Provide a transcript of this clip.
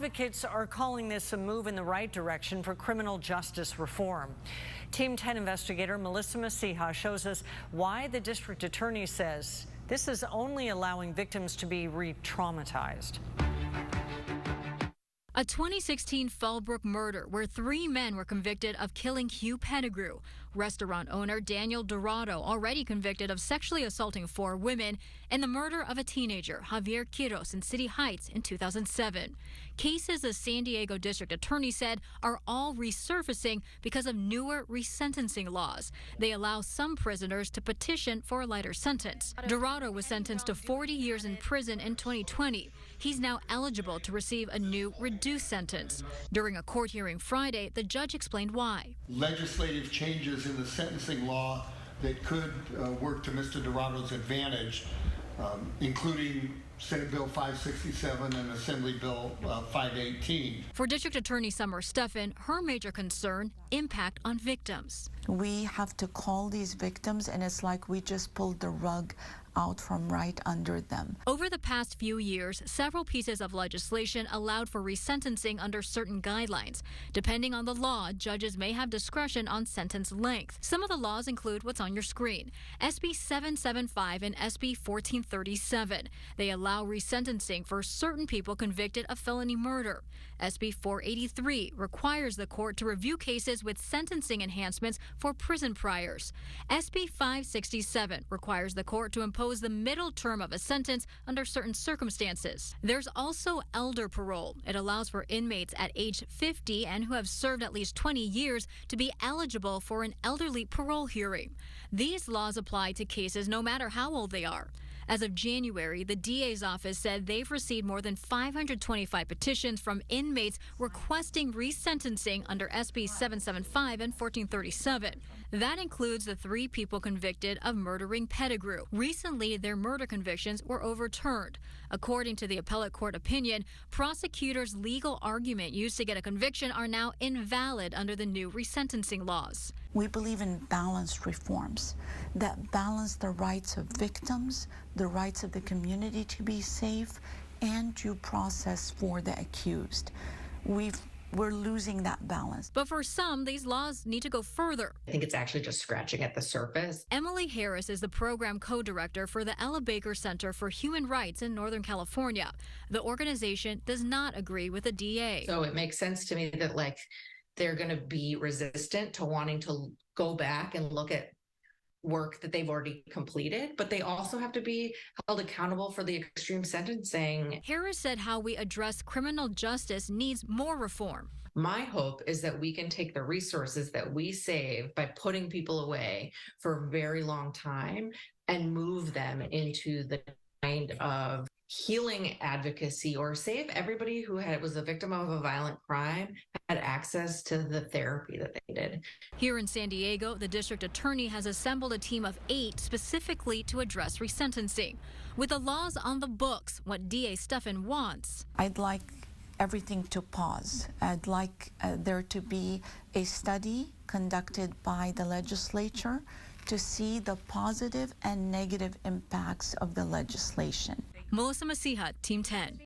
Advocates are calling this a move in the right direction for criminal justice reform. Team 10 investigator Melissa Masiha shows us why the district attorney says this is only allowing victims to be re-traumatized. A 2016 Fallbrook murder where 3 men were convicted of killing Hugh Pettigrew. Restaurant owner Daniel Dorado already convicted of sexually assaulting 4 women and the murder of a teenager, Javier Quiros, in City Heights in 2007. Cases the San Diego district attorney said are all resurfacing because of newer resentencing laws. They allow some prisoners to petition for a lighter sentence. Dorado was sentenced to 40 years in prison in 2020. He's now eligible to receive a new reduced sentence. During a court hearing Friday, the judge explained why. Legislative changes in the sentencing law that could work to Mr. Dorado's advantage, including Senate Bill 567 and Assembly Bill 518. For District Attorney Summer Stephan, her major concern, impact on victims. We have to call these victims, and it's like we just pulled the rug out from right under them. Over the past few years, several pieces of legislation allowed for resentencing under certain guidelines. Depending on the law, judges may have discretion on sentence length. Some of the laws include what's on your screen: SB 775 and SB 1437. They allow resentencing for certain people convicted of felony murder. SB 483 requires the court to review cases with sentencing enhancements for prison priors. SB 567 requires the court to impose the middle term of a sentence under certain circumstances. There's also elder parole. It allows for inmates at age 50 and who have served at least 20 years to be eligible for an elderly parole hearing. These laws apply to cases no matter how old they are. As of January, the DA's office said they've received more than 525 petitions from inmates requesting resentencing under SB 775 and 1437. That includes the 3 people convicted of murdering Pettigrew. Recently, their murder convictions were overturned. According to the appellate court opinion, prosecutors' legal argument used to get a conviction are now invalid under the new resentencing laws. We believe in balanced reforms that balance the rights of victims, the rights of the community to be safe, and due process for the accused. We're losing that balance. But for some, these laws need to go further. I think it's actually just scratching at the surface. Emily Harris is the program co-director for the Ella Baker Center for Human Rights in Northern California. The organization does not agree with the DA. So it makes sense to me that they're going to be resistant to wanting to go back and look at work that they've already completed, but they also have to be held accountable for the extreme sentencing. Harris said how we address criminal justice needs more reform. My hope is that we can take the resources that we save by putting people away for a very long time and move them into the kind of healing advocacy, or save everybody who was a victim of a violent crime had access to the therapy that they needed. Here in San Diego, the district attorney has assembled a team of 8 specifically to address resentencing. With the laws on the books, what DA Stephan wants: I'd like everything to pause. I'd like there to be a study conducted by the legislature to see the positive and negative impacts of the legislation. Melissa Masiha, Team 10.